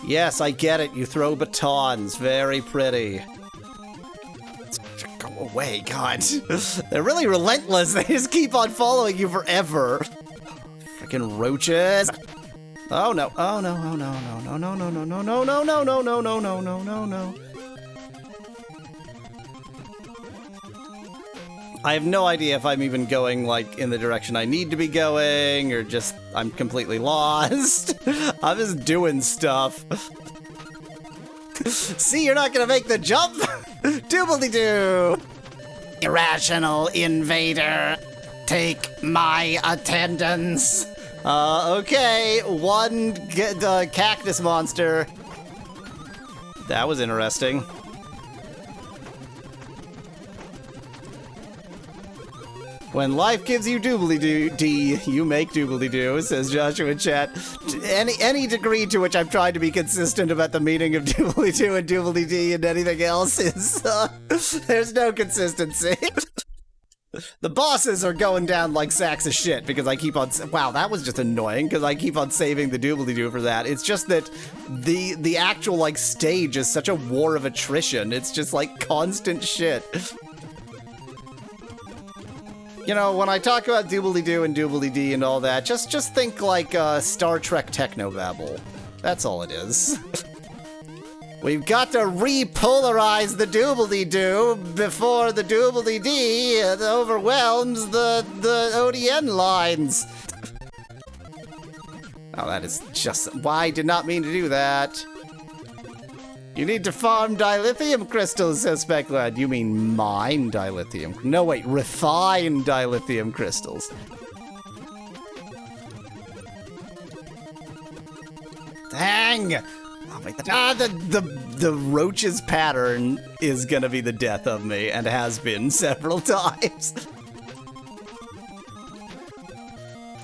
Yes, I get it. You throw batons. Very pretty. Go away, God. They're really relentless. They just keep on following you forever. Freaking roaches. Oh no. Oh no. Oh no. No. No. No. No. No. No. No. No. No. No. No. No. No. No. No. I have no idea if I'm even going, like, in the direction I need to be going, or just I'm completely lost. I'm just doing stuff. See, you're not gonna make the jump? Doobly-doo! Irrational invader, take my attendance. Okay, one cactus monster. That was interesting. When life gives you doobly-doo, you make doobly-doo, says Joshua in chat. Any degree to which I'm trying to be consistent about the meaning of doobly-doo and doobly-dee and anything else is, there's no consistency. The bosses are going down like sacks of shit because I keep on... Wow, that was just annoying because I keep on saving the doobly-doo for that. It's just that the actual, like, stage is such a war of attrition. It's just, like, constant shit. You know, when I talk about doobly-doo and doobly-dee and all that, just think like Star Trek technobabble. That's all it is. We've got to repolarize the doobly-doo before the doobly-dee overwhelms the ODN lines. Oh, that is just... Why? I did not mean to do that. You need to farm dilithium crystals, says Specklad. You mean mine dilithium? No, wait, refine dilithium crystals. Dang! Oh, wait, the roach's pattern is gonna be the death of me, and has been several times.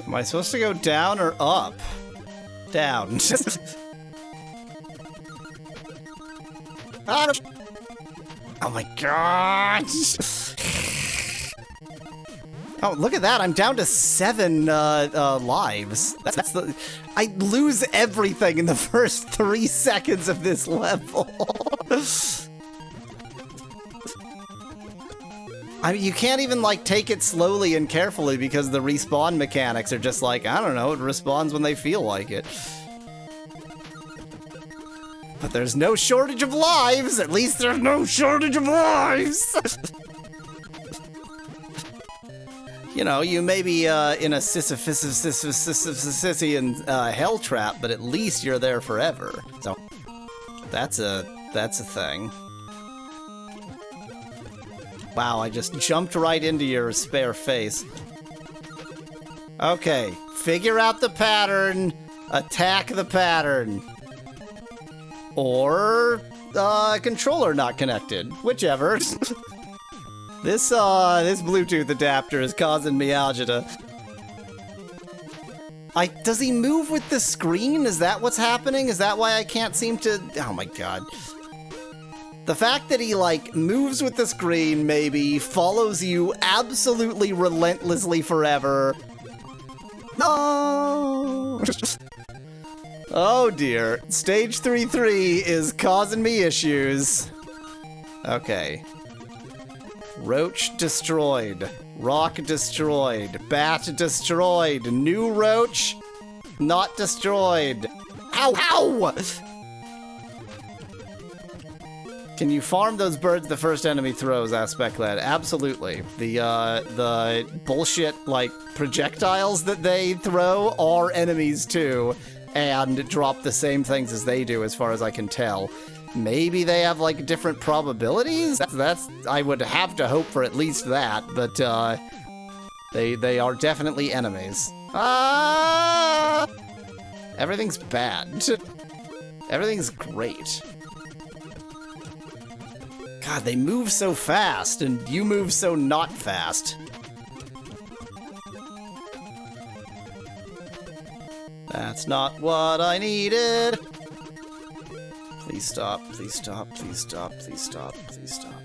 Am I supposed to go down or up? Down. Oh my god! Oh, look at that! I'm down to 7 lives. That's the... I lose everything in the first 3 seconds of this level. I mean, you can't even, like, take it slowly and carefully because the respawn mechanics are just like, I don't know, it respawns when they feel like it. But there's no shortage of lives! At least there's no shortage of lives! You know, you may be in a Sisyphean hell trap, but at least you're there forever. So, that's a thing. Wow, I just jumped right into your spare face. Okay, figure out the pattern, attack the pattern. Or, controller not connected. Whichever. This Bluetooth adapter is causing me algeta. Does he move with the screen? Is that what's happening? Is that why I can't seem to... Oh my god. The fact that he, like, moves with the screen, maybe, follows you absolutely relentlessly forever. No! Oh dear, stage 3-3 is causing me issues. Okay. Roach destroyed. Rock destroyed. Bat destroyed. New roach not destroyed. Ow! Ow! Can you farm those birds the first enemy throws, Aspectlad? Absolutely. The bullshit, like, projectiles that they throw are enemies too. And drop the same things as they do, as far as I can tell. Maybe they have, like, different probabilities? That's I would have to hope for at least that, but, they are definitely enemies. Ah! Everything's bad. Everything's great. God, they move so fast, and you move so not fast. That's not what I needed. Please stop, please stop, please stop, please stop, please stop.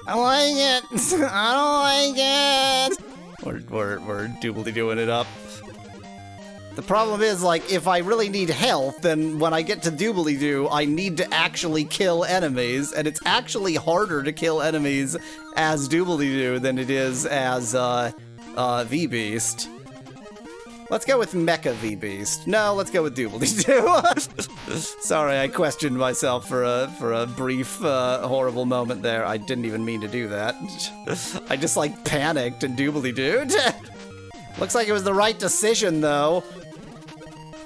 I like it! I don't like it! We're doobly doing it up. The problem is, like, if I really need health, then when I get to Doobly-Doo, I need to actually kill enemies, and it's actually harder to kill enemies as Doobly-Doo than it is as, V-Beast. Let's go with Mecha V-Beast. No, let's go with Doobly-Doo. Sorry, I questioned myself for a brief, horrible moment there. I didn't even mean to do that. I just, like, panicked and Doobly-Dooed. Looks like it was the right decision, though.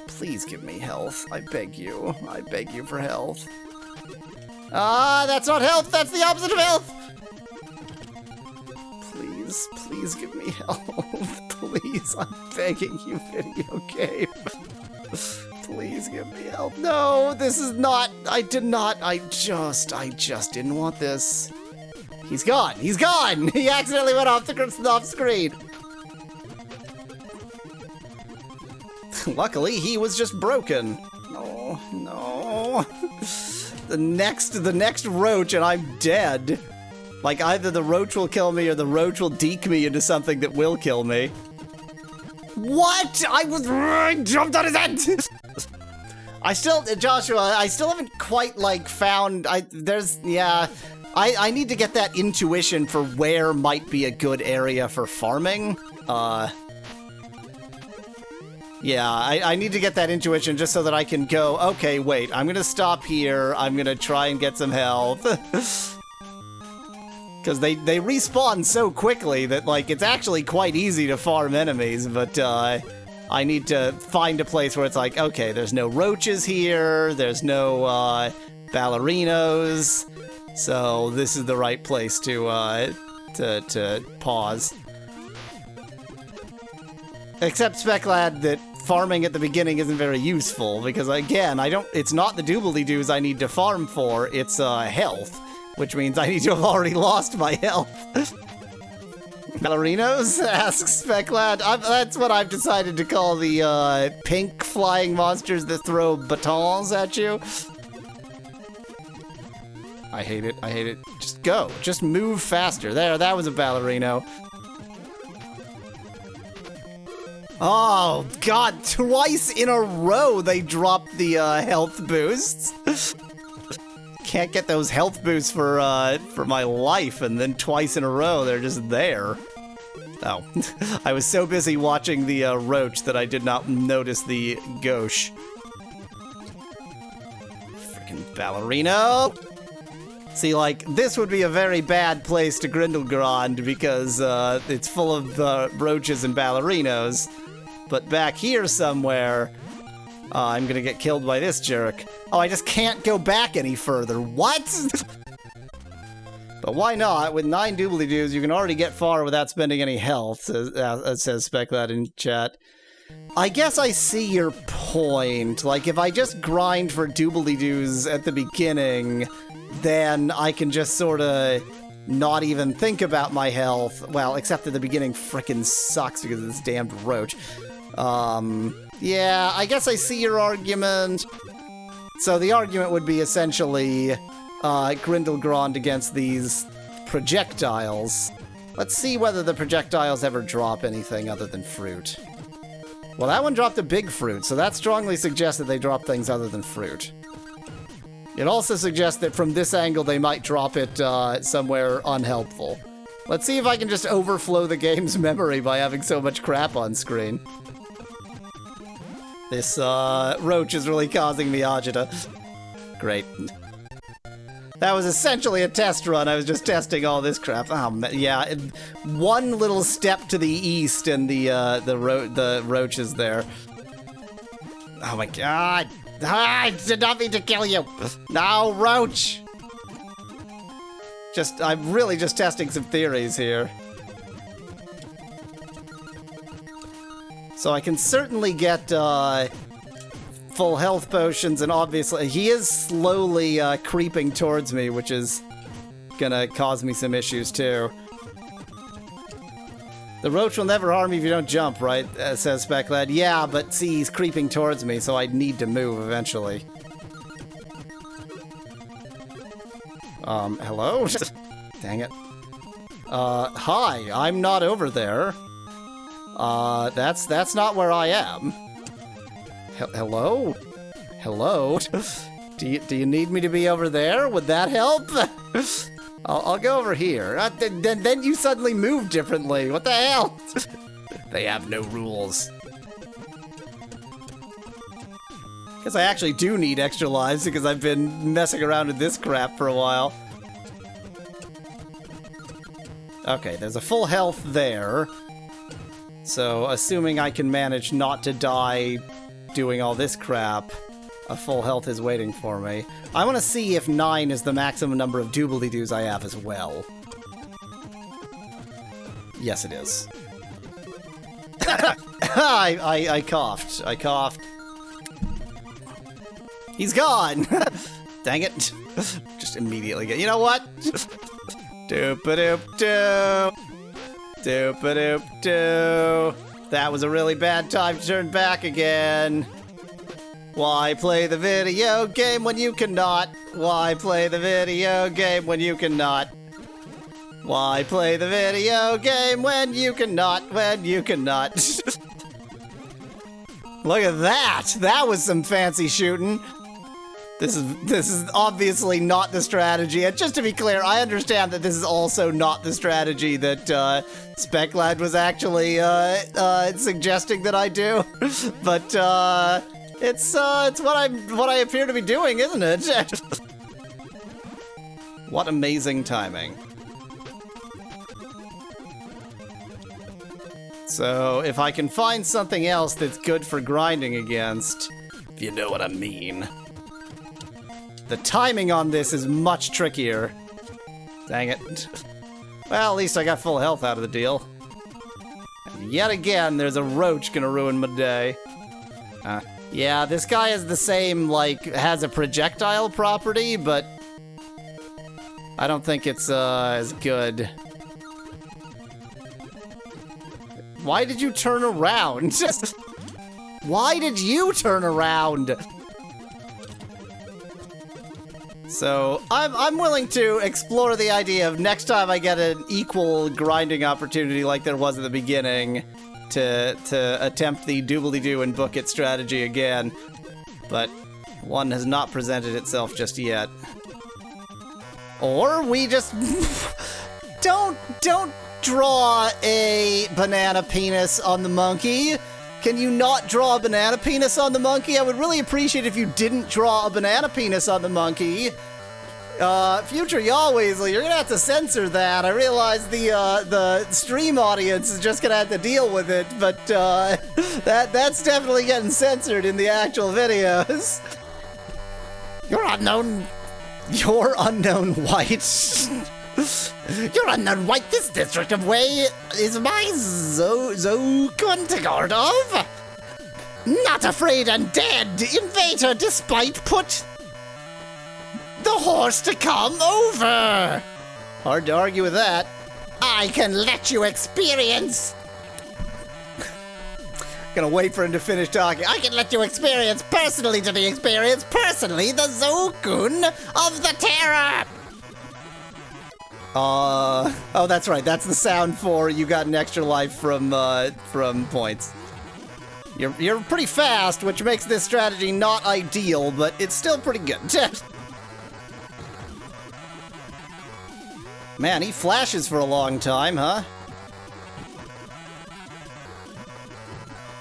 Please give me health. I beg you. I beg you for health. Ah, that's not health. That's the opposite of health. Please, please give me health. Please, I'm begging you, video game. Please give me help. No, this is not. I just didn't want this. He's gone. He's gone. He accidentally went off screen. Luckily, he was just broken. No, no. The next roach and I'm dead. Like, either the roach will kill me or the roach will deke me into something that will kill me. What? I jumped on his head! Joshua, I still haven't quite, like, found, I need to get that intuition for where might be a good area for farming. Yeah, I need to get that intuition just so that I can go, okay, wait, I'm gonna stop here, I'm gonna try and get some health. Because they respawn so quickly that, like, it's actually quite easy to farm enemies, but, I need to find a place where it's like, okay, there's no roaches here, there's no, ballerinos, so this is the right place to pause. Except, Speclad, that farming at the beginning isn't very useful, because, again, it's not the Doobly-Doos I need to farm for, it's, health, which means I need to have already lost my health. Ballerinos? Asks Speclad. That's what I've decided to call the, pink flying monsters that throw batons at you. I hate it, I hate it. Just go. Just move faster. There, that was a ballerino. Oh, God, twice in a row they dropped the, health boosts. Can't get those health boosts for my life, and then twice in a row they're just there. Oh, I was so busy watching the, roach that I did not notice the gauche. Freaking ballerino! See, like, this would be a very bad place to Grindelgrond because, it's full of, roaches and ballerinos. But back here somewhere, I'm gonna get killed by this jerk. Oh, I just can't go back any further. What? But why not? With 9 Doobly-Doos, you can already get far without spending any health, says Speclad in chat. I guess I see your point. Like, if I just grind for Doobly-Doos at the beginning, then I can just sorta not even think about my health. Well, except at the beginning frickin' sucks because of this damned roach. Yeah, I guess I see your argument. So the argument would be essentially, Grindelgrond against these projectiles. Let's see whether the projectiles ever drop anything other than fruit. Well, that one dropped a big fruit, so that strongly suggests that they drop things other than fruit. It also suggests that from this angle they might drop it, somewhere unhelpful. Let's see if I can just overflow the game's memory by having so much crap on screen. This, roach is really causing me agita. Great. That was essentially a test run. I was just testing all this crap. Oh, yeah, one little step to the east and the roach is there. Oh my God. I did not mean to kill you. No, roach. I'm really just testing some theories here. So I can certainly get, full health potions, and obviously he is slowly creeping towards me, which is gonna cause me some issues too. The roach will never harm you if you don't jump, right? Says Speclad. Yeah, but see, he's creeping towards me, so I'd need to move eventually. Hello? Dang it. Hi, I'm not over there. That's not where I am. Hello? Hello? Do you need me to be over there? Would that help? I'll go over here. Then you suddenly move differently. What the hell? They have no rules. Guess I actually do need extra lives because I've been messing around with this crap for a while. Okay, there's a full health there. So, assuming I can manage not to die doing all this crap, a full health is waiting for me. I want to see if 9 is the maximum number of doobly-doos I have as well. Yes, it is. I coughed. I coughed. He's gone! Dang it. Just immediately get... You know what? Doop-a-doop-doo. Doop-a-doop-doo. That was a really bad time to turn back again. Why play the video game when you cannot? Why play the video game when you cannot? Why play the video game when you cannot? When you cannot? Look at that! That was some fancy shooting. This is obviously not the strategy. And just to be clear, I understand that this is also not the strategy that Speclad was actually suggesting that I do. But it's what I appear to be doing, isn't it? What amazing timing. So if I can find something else that's good for grinding against, if you know what I mean. The timing on this is much trickier. Dang it. Well, at least I got full health out of the deal. And yet again, there's a roach gonna ruin my day. Yeah, this guy is the same, like, has a projectile property, but I don't think it's as good. Why did you turn around? Why did you turn around? So, I'm willing to explore the idea of next time I get an equal grinding opportunity like there was at the beginning to attempt the doobly-doo and book it strategy again. But one has not presented itself just yet. Or we just don't draw a banana penis on the monkey. Can you not draw a banana penis on the monkey? I would really appreciate if you didn't draw a banana penis on the monkey. Future Y'all Weasley, you're gonna have to censor that. I realize the stream audience is just gonna have to deal with it, but that's definitely getting censored in the actual videos. You're unknown white. You're unknown white. This district of Way is my Zokun to guard of. Not afraid undead invader despite put the horse to come over. Hard to argue with that. I can let you experience. Gonna wait for him to finish talking. I can let you experience personally the Zokun of the Terror. Oh, that's right. That's the sound for you got an extra life from points. You're pretty fast, which makes this strategy not ideal, but it's still pretty good. Man, he flashes for a long time, huh?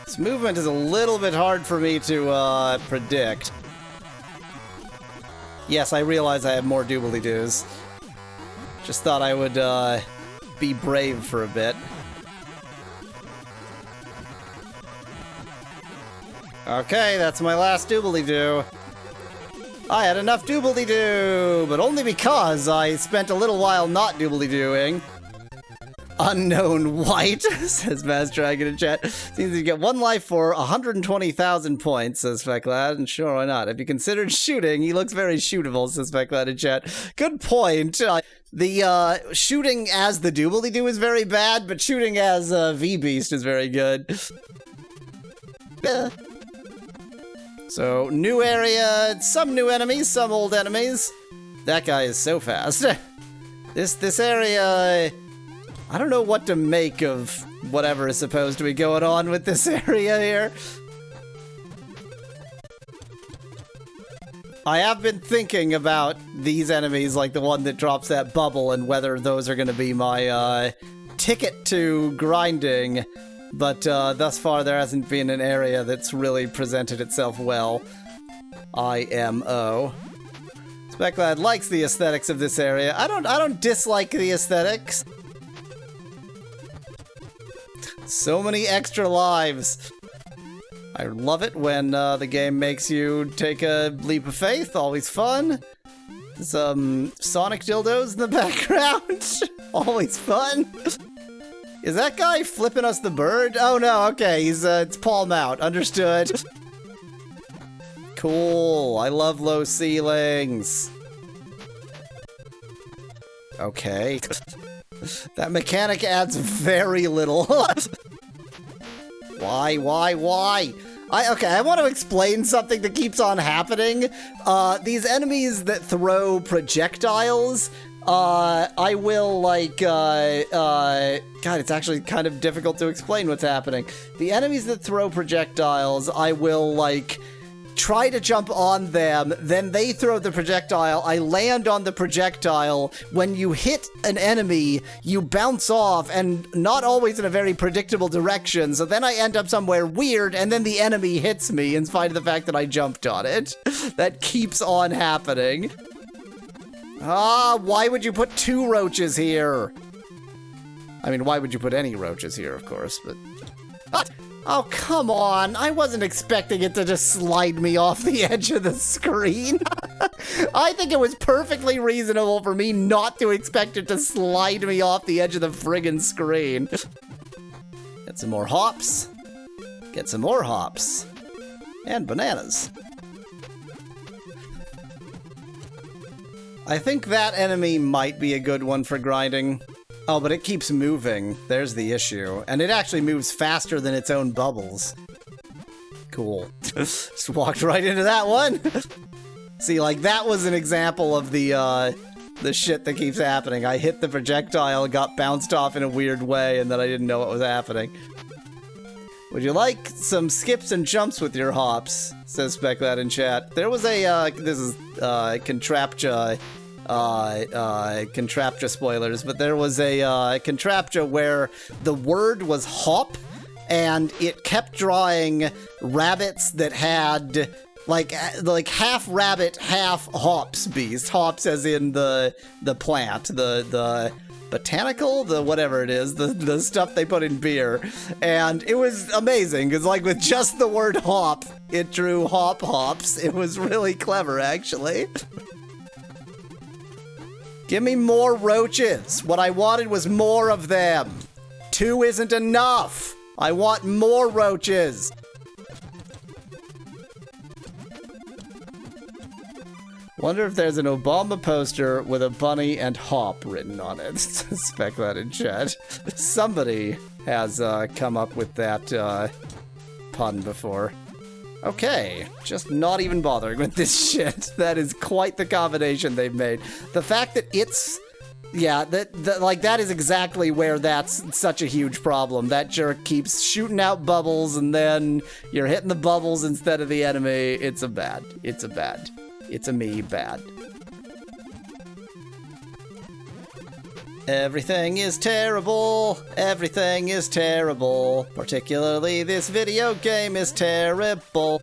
This movement is a little bit hard for me to predict. Yes, I realize I have more doobly-doos. Just thought I would be brave for a bit. Okay, that's my last doobly-doo. I had enough doobly-doo, but only because I spent a little while not doobly-dooing. Unknown white, says Maz Dragon in chat. Seems you get one life for 120,000 points, says Fecklad, and sure, why not? If you considered shooting, he looks very shootable, says Fecklad in chat. Good point. The shooting as the doobly-doo is very bad, but shooting as V-Beast is very good. So, new area, some new enemies, some old enemies. That guy is so fast. This area, I don't know what to make of whatever is supposed to be going on with this area here. I have been thinking about these enemies, like the one that drops that bubble, and whether those are going to be my ticket to grinding, but thus far there hasn't been an area that's really presented itself well. IMO. Specklad likes the aesthetics of this area. I don't dislike the aesthetics. So many extra lives. I love it when the game makes you take a leap of faith. Always fun. Some Sonic dildos in the background. Always fun. Is that guy flipping us the bird? Oh no, okay, it's Paul Mout. Understood. Cool. I love low ceilings. Okay. That mechanic adds very little. Why? Okay, I want to explain something that keeps on happening. These enemies that throw projectiles, I will, like, God, it's actually kind of difficult to explain what's happening. The enemies that throw projectiles, I will, like, try to jump on them, then they throw the projectile, I land on the projectile. When you hit an enemy, you bounce off, and not always in a very predictable direction, so then I end up somewhere weird, and then the enemy hits me, in spite of the fact that I jumped on it. That keeps on happening. Why would you put 2 roaches here? I mean, why would you put any roaches here, of course, but... Oh, come on. I wasn't expecting it to just slide me off the edge of the screen. I think it was perfectly reasonable for me not to expect it to slide me off the edge of the friggin' screen. Get some more hops. Get some more hops. And bananas. I think that enemy might be a good one for grinding. Oh, but it keeps moving. There's the issue. And it actually moves faster than its own bubbles. Cool. Just walked right into that one. See, like, that was an example of the shit that keeps happening. I hit the projectile, got bounced off in a weird way, and then I didn't know what was happening. Would you like some skips and jumps with your hops? Says Specklad in chat. There was a, this is, Contraptia spoilers, but there was a Contraptia where the word was hop, and it kept drawing rabbits that had like half rabbit, half hops beast. Hops as in the plant, the botanical, the whatever it is, the stuff they put in beer. And it was amazing, because like with just the word hop, it drew hops. It was really clever, actually. Give me more roaches. What I wanted was more of them. 2 isn't enough. I want more roaches. Wonder if there's an Obama poster with a bunny and hop written on it. Spec that in chat. Somebody has come up with that pun before. Okay, just not even bothering with this shit. That is quite the combination they've made. The fact that it's... Yeah, that is exactly where that's such a huge problem. That jerk keeps shooting out bubbles, and then you're hitting the bubbles instead of the enemy. It's a me bad. Everything is terrible. Everything is terrible. Particularly this video game is terrible.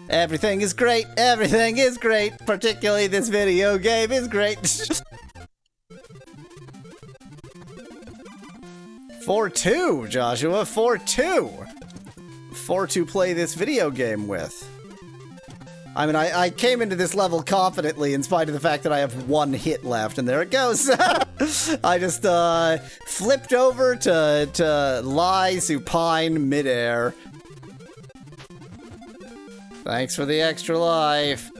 Everything is great. Everything is great. Particularly this video game is great. 4-2, Joshua. 4-2. 4 to play this video game with. I mean, I came into this level confidently in spite of the fact that I have 1 hit left, and there it goes. I just flipped over to lie supine midair. Thanks for the extra life.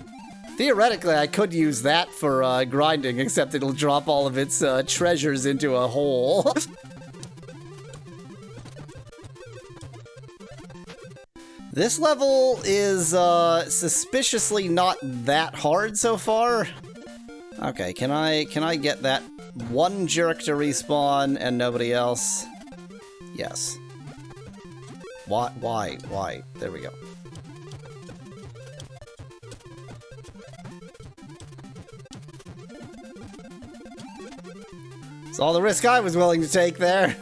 Theoretically, I could use that for grinding, except it'll drop all of its treasures into a hole. This level is suspiciously not that hard so far. Okay, can I get that one jerk to respawn and nobody else? Yes. Why? There we go. It's all the risk I was willing to take there.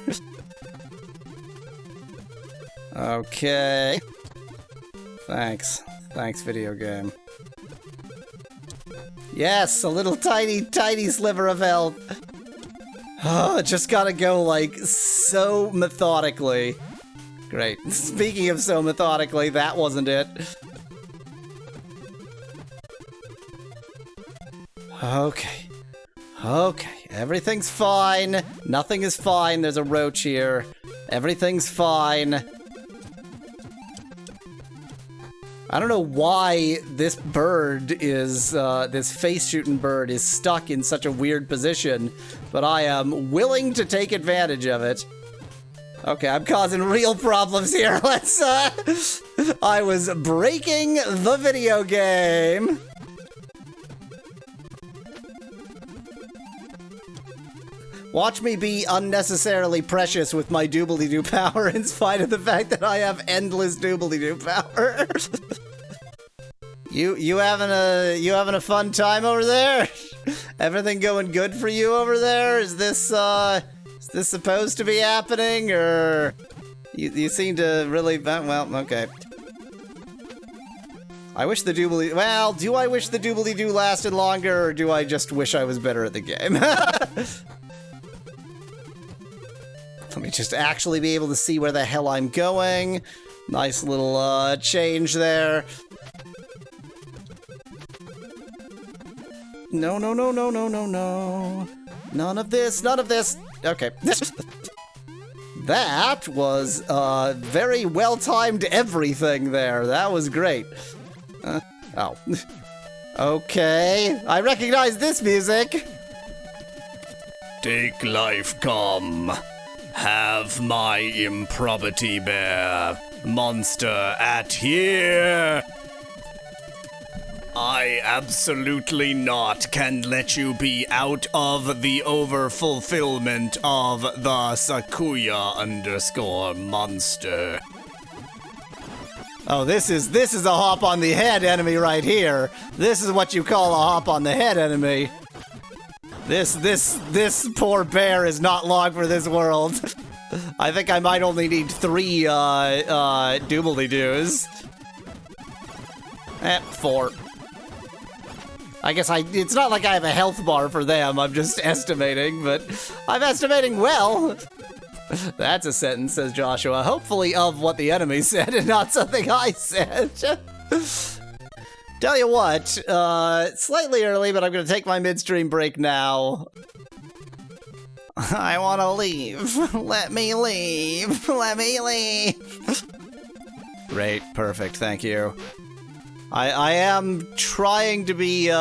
Okay. Thanks. Thanks, video game. Yes, a little tiny, tiny sliver of health. Oh, just gotta go, like, so methodically. Great. Speaking of so methodically, that wasn't it. Okay. Okay. Everything's fine. Nothing is fine. There's a roach here. Everything's fine. I don't know why this bird is, this face-shooting bird is stuck in such a weird position, but I am willing to take advantage of it. Okay, I'm causing real problems here. Let's, I was breaking the video game. Watch me be unnecessarily precious with my doobly-doo power in spite of the fact that I have endless doobly-doo power. You having a fun time over there? Everything going good for you over there? Is this supposed to be happening, or you seem to really, well, okay. I wish the doobly, well, do I wish the doobly-doo lasted longer, or do I just wish I was better at the game? Let me just actually be able to see where the hell I'm going. Nice little change there. No, no, no, no, no, no, no. None of this, none of this. Okay. That was very well-timed everything there. That was great. Oh. Okay. I recognize this music. Take life, come. Have my Improbity bear. Monster at here. I absolutely not can let you be out of the over-fulfillment of the Sakuya_monster. Oh, this is a hop on the head enemy right here. This is what you call a hop on the head enemy. This poor bear is not long for this world. I think I might only need 3 doobly-doos. 4. I guess it's not like I have a health bar for them, I'm just estimating, but I'm estimating well. That's a sentence, says Joshua, hopefully of what the enemy said and not something I said. Tell you what, slightly early, but I'm gonna take my midstream break now. I wanna leave. Let me leave. Let me leave. Great, perfect, thank you. I am trying to be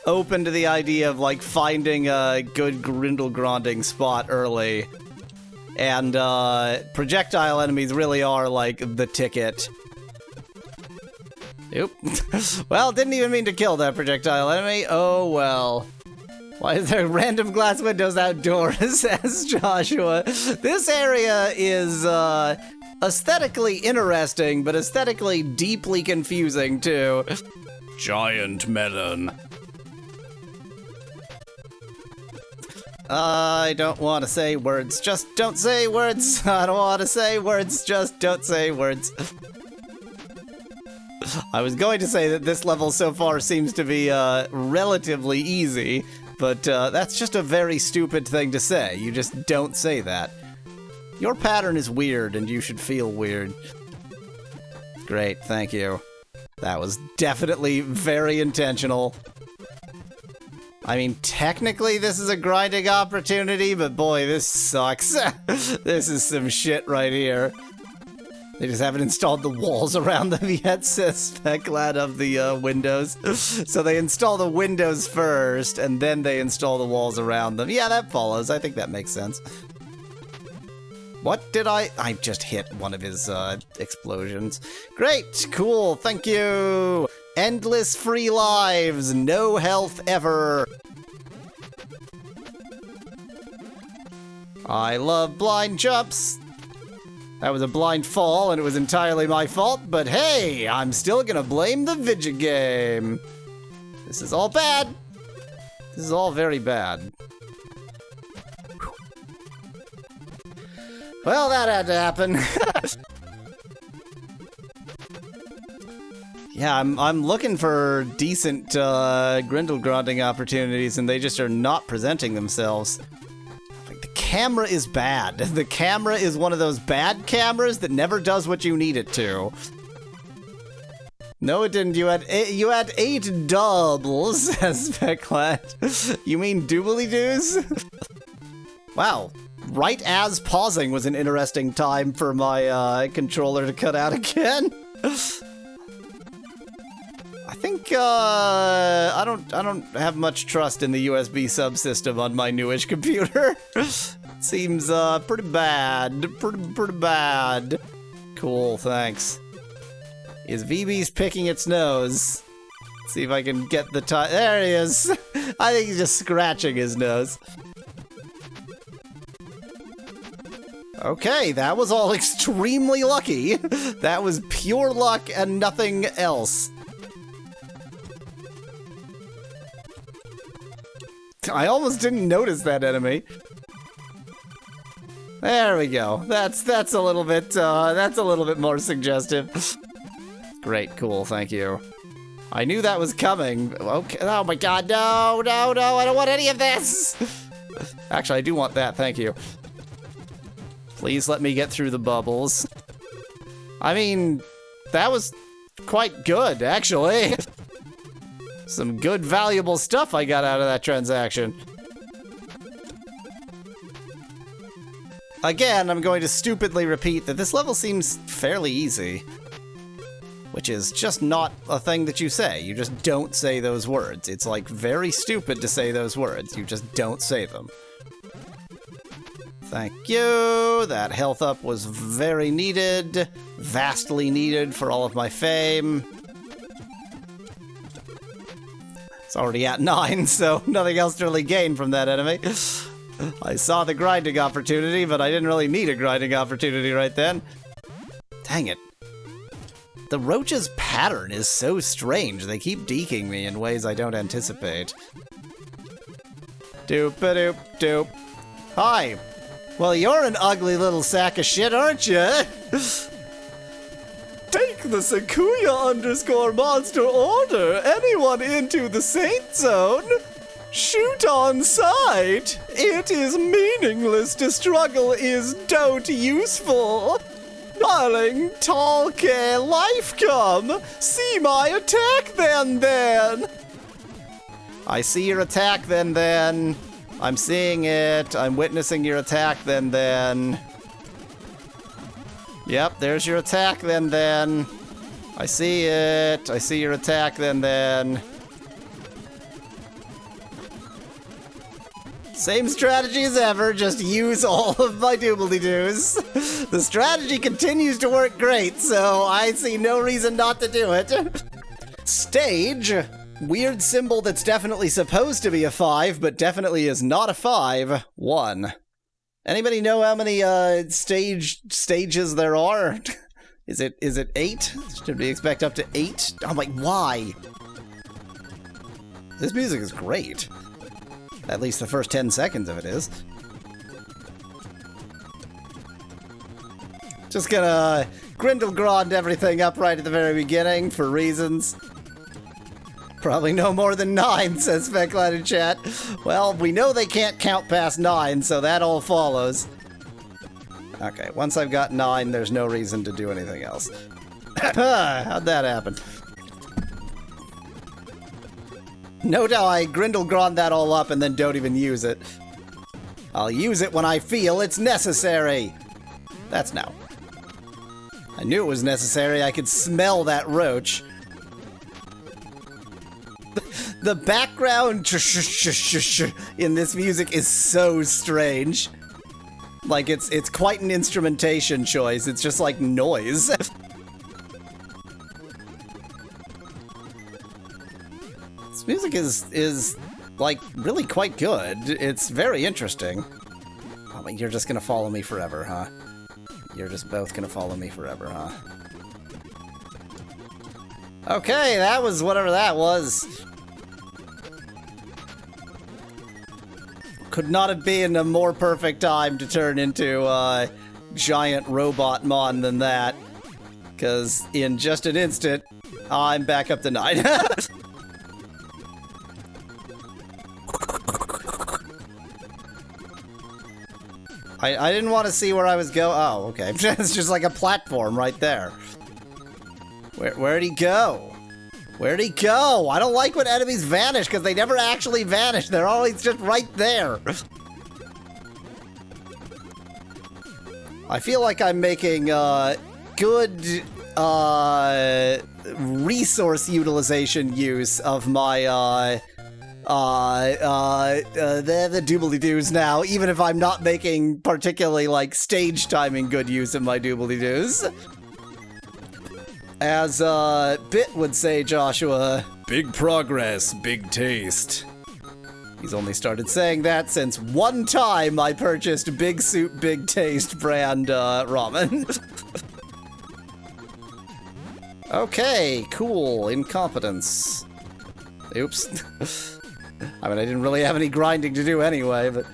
open to the idea of like finding a good grindle-grinding spot early. And projectile enemies really are like the ticket. Oop. Well, didn't even mean to kill that projectile enemy. Oh well. Why is there random glass windows outdoors, says Joshua. This area is aesthetically interesting, but aesthetically deeply confusing too. Giant melon. I don't want to say words. Just don't say words. I don't want to say words. Just don't say words. I was going to say that this level so far seems to be relatively easy, but that's just a very stupid thing to say. You just don't say that. Your pattern is weird, and you should feel weird. Great, thank you. That was definitely very intentional. I mean, technically this is a grinding opportunity, but boy, this sucks. This is some shit right here. They just haven't installed the walls around them yet, says Speclad of the windows. So they install the windows first, and then they install the walls around them. Yeah, that follows. I think that makes sense. What did I just hit one of his explosions. Great, cool, thank you. Endless free lives, no health ever. I love blind jumps. That was a blind fall, and it was entirely my fault, but hey, I'm still gonna blame the video game. This is all bad. This is all very bad. Well, that had to happen. Yeah, I'm looking for decent Grindelgrinding opportunities, and they just are not presenting themselves. Like, the camera is bad. The camera is one of those bad cameras that never does what you need it to. No, it didn't. You had 8 doubles, says Specklad. You mean doobly-doos? Wow. Right as pausing was an interesting time for my controller to cut out again. I think I don't have much trust in the USB subsystem on my newish computer. Seems pretty bad. Pretty bad. Cool, thanks. Is VB's picking its nose? Let's see if I can get the time. There he is. I think he's just scratching his nose. Okay, that was all extremely lucky. That was pure luck and nothing else. I almost didn't notice that enemy. There we go. That's a little bit more suggestive. Great, cool, thank you. I knew that was coming. Okay. Oh my god, no, I don't want any of this. Actually, I do want that, thank you. Please let me get through the bubbles. I mean, that was quite good, actually. Some good, valuable stuff I got out of that transaction. Again, I'm going to stupidly repeat that this level seems fairly easy. Which is just not a thing that you say. You just don't say those words. It's like very stupid to say those words. You just don't say them. Thank you. That health up was very needed. Vastly needed for all of my fame. It's already at 9, so nothing else to really gain from that enemy. I saw the grinding opportunity, but I didn't really need a grinding opportunity right then. Dang it. The roach's pattern is so strange. They keep deking me in ways I don't anticipate. Doop-a-doop-doop. Hi. Well, you're an ugly little sack of shit, aren't you? Take the Sakuya_monster order. Anyone into the Saint Zone? Shoot on sight. It is meaningless to struggle is don't useful. Darling, tall K, life come. See my attack then. I see your attack then. I'm seeing it. I'm witnessing your attack then. Yep, there's your attack then. I see it. I see your attack then. Same strategy as ever, just use all of my doobly-doos. The strategy continues to work great, so I see no reason not to do it. Stage. Weird symbol that's definitely supposed to be a 5, but definitely is not a 5. 1. Anybody know how many stages there are? Is it 8? Should we expect up to 8? I'm like, why? This music is great. At least the first 10 seconds of it is. Just gonna Grindelgrand everything up right at the very beginning for reasons. Probably no more than 9, says Specklad in chat. Well, we know they can't count past 9, so that all follows. Okay, once I've got 9, there's no reason to do anything else. How'd that happen? Note how I Grindelgrand that all up and then don't even use it. I'll use it when I feel it's necessary. That's no. I knew it was necessary. I could smell that roach. The background in this music is so strange. Like, it's quite an instrumentation choice. It's just like noise. This music is like really quite good. It's very interesting. Oh, but you're just gonna follow me forever, huh? You're just both gonna follow me forever, huh? Okay, that was whatever that was. Could not have been a more perfect time to turn into giant robot mon than that. Because in just an instant, I'm back up to 9. I didn't want to see where I was going. Oh, okay. It's just like a platform right there. Where'd he go? Where'd he go? I don't like when enemies vanish because they never actually vanish. They're always just right there. I feel like I'm making good resource utilization use of my the doobly-doos now, even if I'm not making particularly, like, stage timing good use of my doobly-doos. As, Bit would say, Joshua, big progress, big taste. He's only started saying that since one time I purchased Big Soup, Big Taste brand, ramen. Okay, cool, incompetence. Oops. I mean, I didn't really have any grinding to do anyway, but...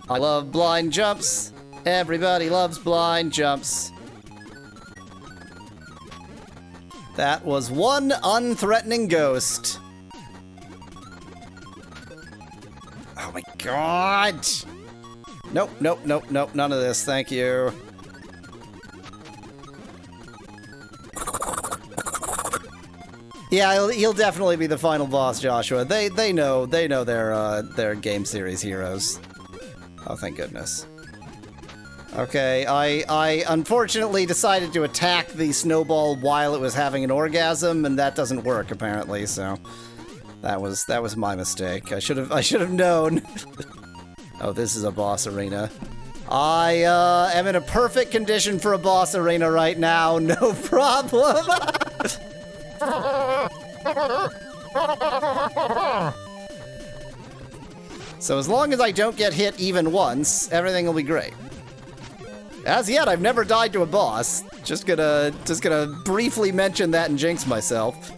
I love blind jumps. Everybody loves blind jumps. That was one unthreatening ghost. Oh my god! Nope, nope, nope, nope, none of this, thank you. Yeah, he'll definitely be the final boss, Joshua. They know their game series heroes. Oh, thank goodness. Okay, I unfortunately decided to attack the snowball while it was having an orgasm, and that doesn't work apparently. So that was my mistake. I should have known. Oh, this is a boss arena. I am in a perfect condition for a boss arena right now. No problem. So as long as I don't get hit even once, everything will be great. As yet, I've never died to a boss. Just gonna briefly mention that and jinx myself.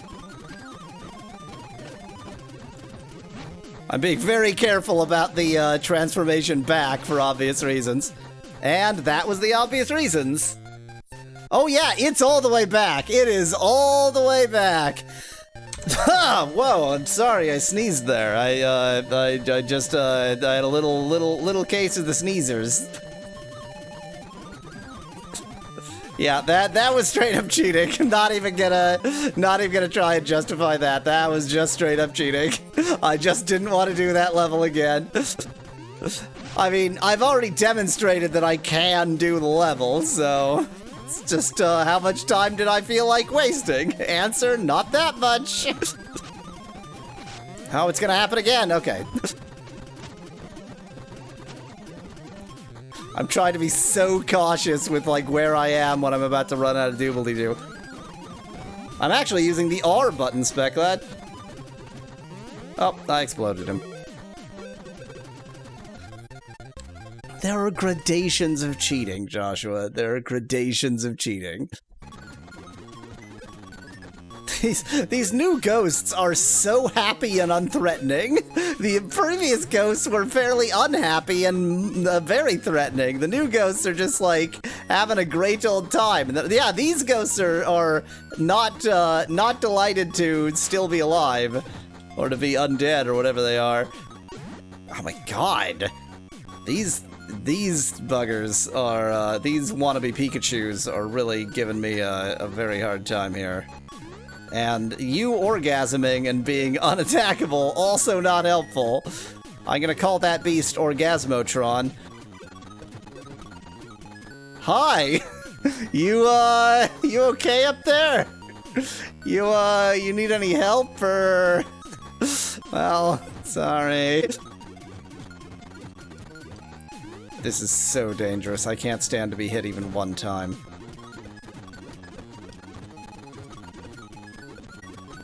I'm being very careful about the transformation back for obvious reasons. And that was the obvious reasons. Oh yeah, it's all the way back. It is all the way back. Whoa, I'm sorry, I sneezed there. I had a little case of the sneezers. Yeah, that was straight up cheating. Not even gonna try and justify that. That was just straight up cheating. I just didn't want to do that level again. I mean, I've already demonstrated that I can do the level, so it's just how much time did I feel like wasting? Answer, not that much. Oh, it's gonna happen again. Okay. I'm trying to be so cautious with, like, where I am when I'm about to run out of doobly-doo. I'm actually using the R button, Specklad. Oh, I exploded him. There are gradations of cheating, Joshua. There are gradations of cheating. These new ghosts are so happy and unthreatening. The previous ghosts were fairly unhappy and very threatening. The new ghosts are just like having a great old time. Yeah, these ghosts are not delighted to still be alive or to be undead or whatever they are. Oh my god, these buggers are these wannabe Pikachus are really giving me a very hard time here. And you orgasming and being unattackable, also not helpful. I'm gonna call that beast Orgasmotron. Hi! You okay up there? You need any help or... Well, sorry. This is so dangerous. I can't stand to be hit even one time.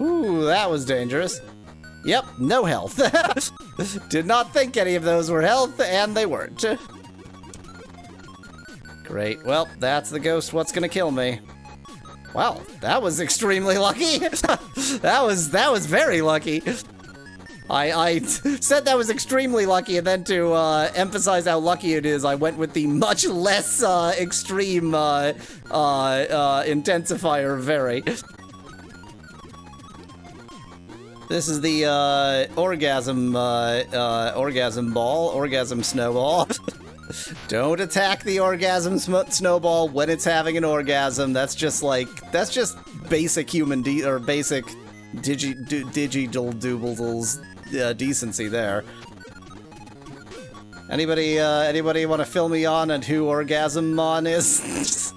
Ooh, that was dangerous. Yep, no health. Did not think any of those were health, and they weren't. Great. Well, that's the ghost what's gonna kill me. Wow, that was extremely lucky. That was very lucky. I said that was extremely lucky, and then to emphasize how lucky it is, I went with the much less extreme intensifier very. This is the orgasm ball, orgasm snowball. Don't attack the orgasm snowball when it's having an orgasm. That's just basic human basic digital doodles decency there. Anybody want to fill me on who Orgasmmon is?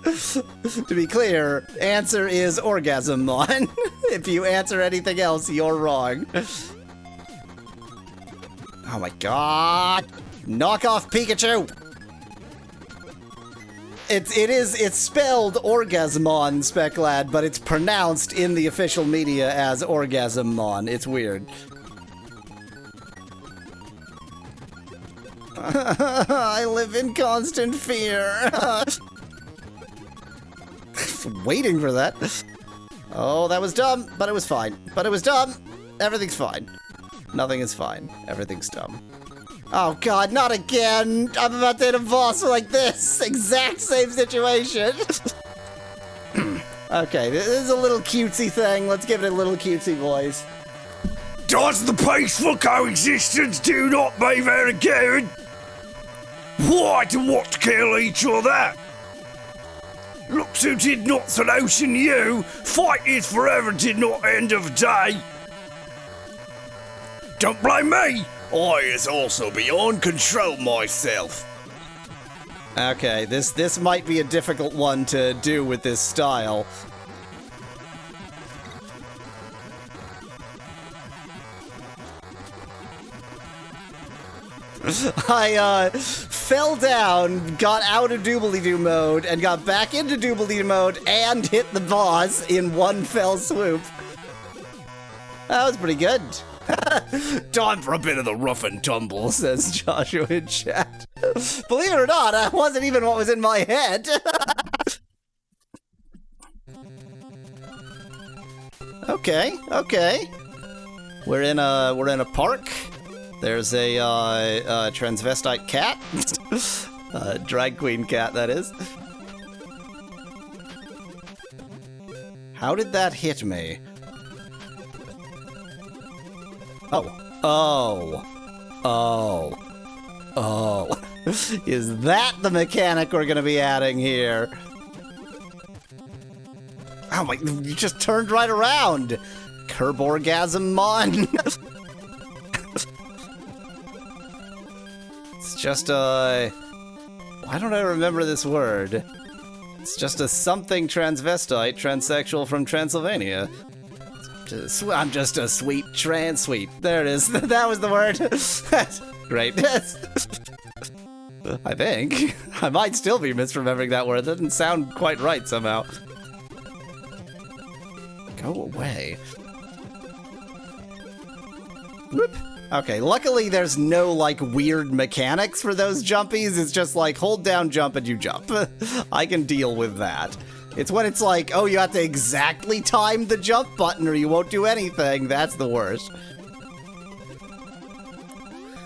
To be clear, answer is Orgasmmon. If you answer anything else, you're wrong. Oh my god! Knock off Pikachu! It's spelled Orgasmmon, Speclad, but it's pronounced in the official media as Orgasmmon. It's weird. I live in constant fear. Waiting for that. Oh, that was dumb, but it was fine. But it was dumb. Everything's fine. Nothing is fine. Everything's dumb. Oh god, not again! I'm about to hit a boss like this! Exact same situation! Okay, this is a little cutesy thing. Let's give it a little cutesy voice. Does the peaceful coexistence do not be very good? Why do what kill each other? Looks who did not solution you, fight is forever did not end of day. Don't blame me, I is also beyond control myself. Okay, this might be a difficult one to do with this style. I fell down, got out of doobly-doo mode, and got back into doobly-doo mode, and hit the boss in one fell swoop. That was pretty good. Time for a bit of the rough and tumble, says Joshua in chat. Believe it or not, that wasn't even what was in my head. Okay. We're in a park. There's a transvestite cat. Drag queen cat, that is. How did that hit me? Oh. Is that the mechanic we're gonna be adding here? Oh my, you just turned right around! Curb Orgasmmon! It's just why don't I remember this word? It's just a something transvestite, transsexual from Transylvania. I'm just a sweet sweet. There it is. That was the word. Great. I think. I might still be misremembering that word. That doesn't sound quite right somehow. Go away. Whoop. Okay, luckily there's no, like, weird mechanics for those jumpies. It's just like, hold down, jump, and you jump. I can deal with that. It's when it's like, oh, you have to exactly time the jump button or you won't do anything. That's the worst.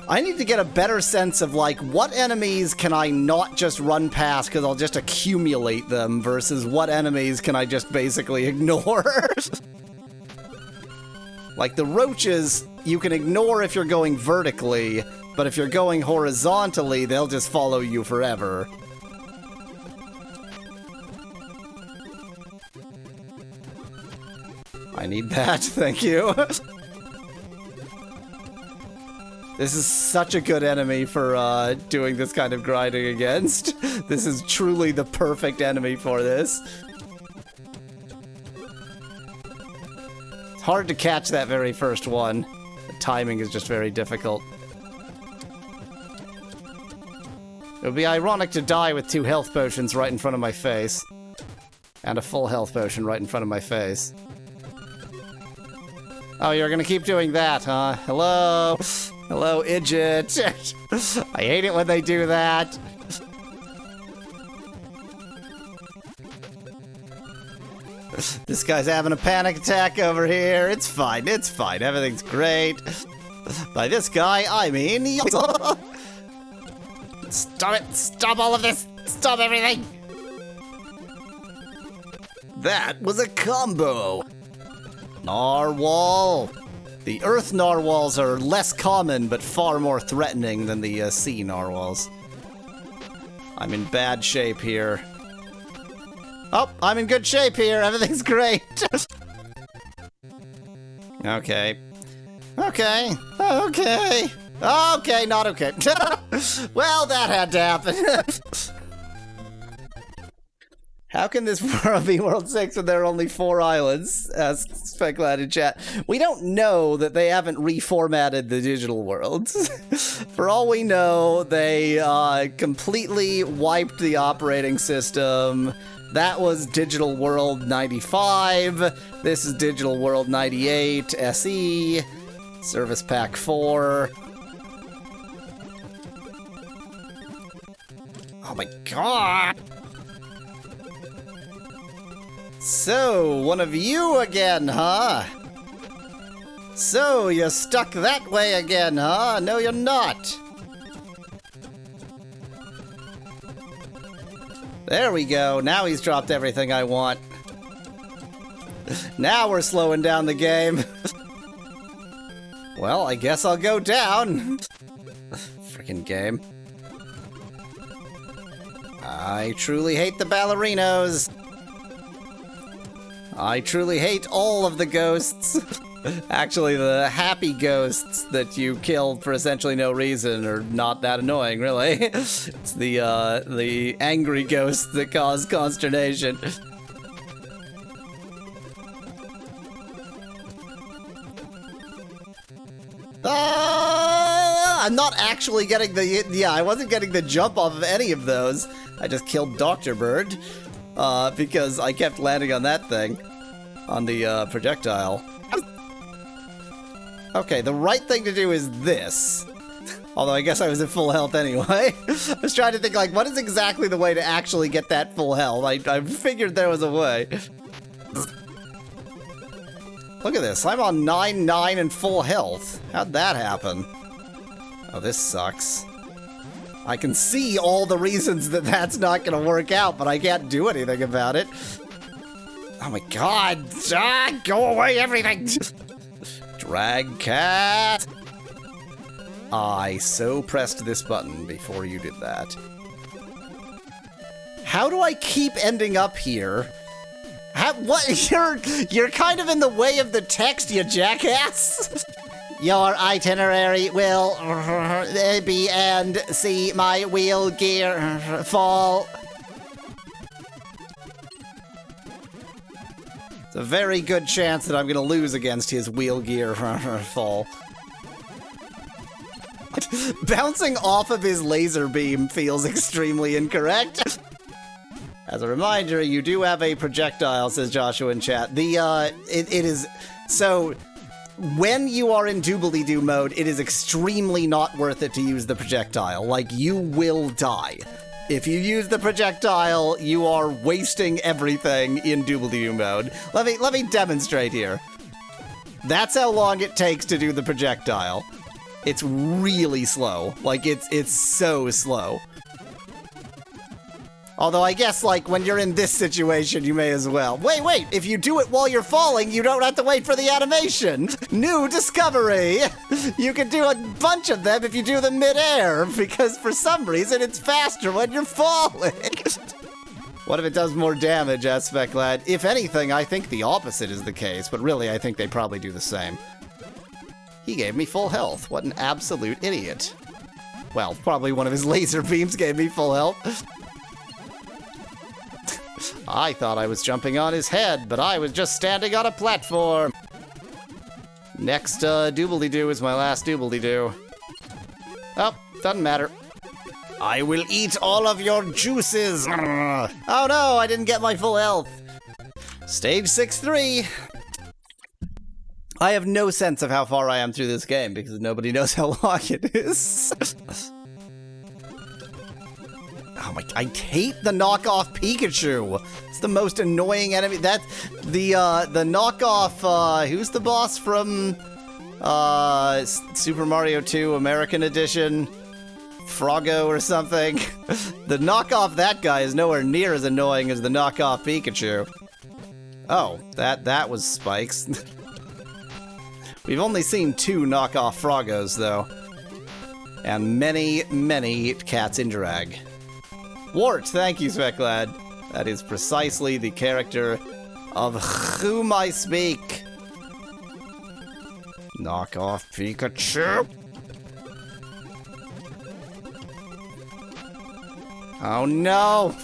I need to get a better sense of, like, what enemies can I not just run past because I'll just accumulate them versus what enemies can I just basically ignore. Like, the roaches, you can ignore if you're going vertically, but if you're going horizontally, they'll just follow you forever. I need that, thank you. This is such a good enemy for doing this kind of grinding against. This is truly the perfect enemy for this. It's hard to catch that very first one. The timing is just very difficult. It would be ironic to die with 2 health potions right in front of my face. And a full health potion right in front of my face. Oh, you're gonna keep doing that, huh? Hello? Hello, Idjit. I hate it when they do that. This guy's having a panic attack over here. It's fine, everything's great. By this guy, I mean... Stop it! Stop all of this! Stop everything! That was a combo! Narwhal! The Earth narwhals are less common, but far more threatening than the sea narwhals. I'm in bad shape here. Oh, I'm in good shape here. Everything's great. Okay. Okay. Okay. Okay, not okay. Well, that had to happen. How can this world be World 6 when there are only 4 islands? Asks Speculad in chat. We don't know that they haven't reformatted the digital worlds. For all we know, they completely wiped the operating system. That was Digital World 95. This is Digital World 98 SE. Service Pack 4. Oh my god! So, one of you again, huh? So, you're stuck that way again, huh? No, you're not. There we go. Now he's dropped everything I want. Now we're slowing down the game. Well, I guess I'll go down. Frickin' game. I truly hate the ballerinos. I truly hate all of the ghosts. Actually, the happy ghosts that you kill for essentially no reason are not that annoying, really. It's the angry ghosts that cause consternation. I'm not actually getting the... Yeah, I wasn't getting the jump off of any of those. I just killed Dr. Bird. Because I kept landing on that thing. On the, projectile. Okay, the right thing to do is this. Although I guess I was at full health anyway. I was trying to think, like, what is exactly the way to actually get that full health? I figured there was a way. Look at this, I'm on 9-9 and full health. How'd that happen? Oh, this sucks. I can see all the reasons that that's not gonna work out, but I can't do anything about it. Oh my god! Ah, go away, everything! Drag cat! I so pressed this button before you did that. How do I keep ending up here? What? You're kind of in the way of the text, you jackass! Your itinerary will be and see my wheel gear fall. It's a very good chance that I'm gonna lose against his wheel gear fall. Bouncing off of his laser beam feels extremely incorrect. As a reminder, you do have a projectile, says Joshua in chat. It is... So, when you are in doobly-doo mode, it is extremely not worth it to use the projectile. Like, you will die. If you use the projectile, you are wasting everything in doobly-doo mode. Let me demonstrate here. That's how long it takes to do the projectile. It's really slow. Like, it's so slow. Although I guess, like, when you're in this situation, you may as well. Wait, if you do it while you're falling, you don't have to wait for the animation. New discovery! You can do a bunch of them if you do them mid-air, because for some reason it's faster when you're falling. What if it does more damage, asks Speculad? If anything, I think the opposite is the case, but really I think they probably do the same. He gave me full health. What an absolute idiot. Well, probably one of his laser beams gave me full health. I thought I was jumping on his head, but I was just standing on a platform. Next doobly-doo is my last doobly-doo. Oh, doesn't matter. I will eat all of your juices. Oh no, I didn't get my full health. Stage 6-3. I have no sense of how far I am through this game because nobody knows how long it is. Oh my, I hate the knockoff Pikachu. It's the most annoying enemy. That's the knockoff, who's the boss from Super Mario 2 American Edition, Froggo or something. The knockoff that guy is nowhere near as annoying as the knockoff Pikachu. Oh, that was Spikes. We've only seen 2 knockoff Froggos, though. And many, many cats in drag. Wart, thank you, Specklad. That is precisely the character of whom I speak. Knockoff Pikachu. Oh no!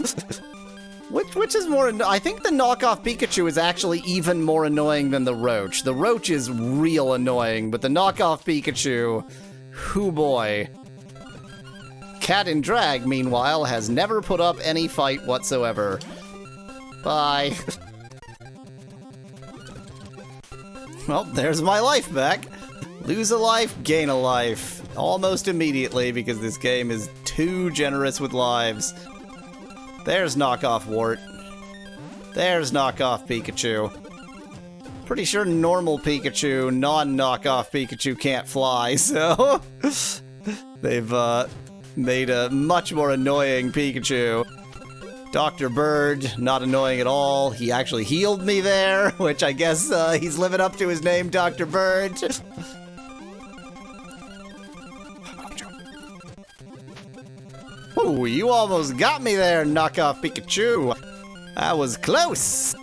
Which is more? I think the knockoff Pikachu is actually even more annoying than the Roach. The Roach is real annoying, but the knockoff Pikachu, hoo boy. Cat in Drag, meanwhile, has never put up any fight whatsoever. Bye. Well, there's my life back. Lose a life, gain a life. Almost immediately, because this game is too generous with lives. There's knockoff Wart. There's knockoff Pikachu. Pretty sure normal Pikachu, non-knockoff Pikachu can't fly, so... they've, made a much more annoying Pikachu. Dr. Bird, not annoying at all. He actually healed me there, which I guess he's living up to his name, Dr. Bird. Ooh, you almost got me there, knockoff Pikachu. That was close.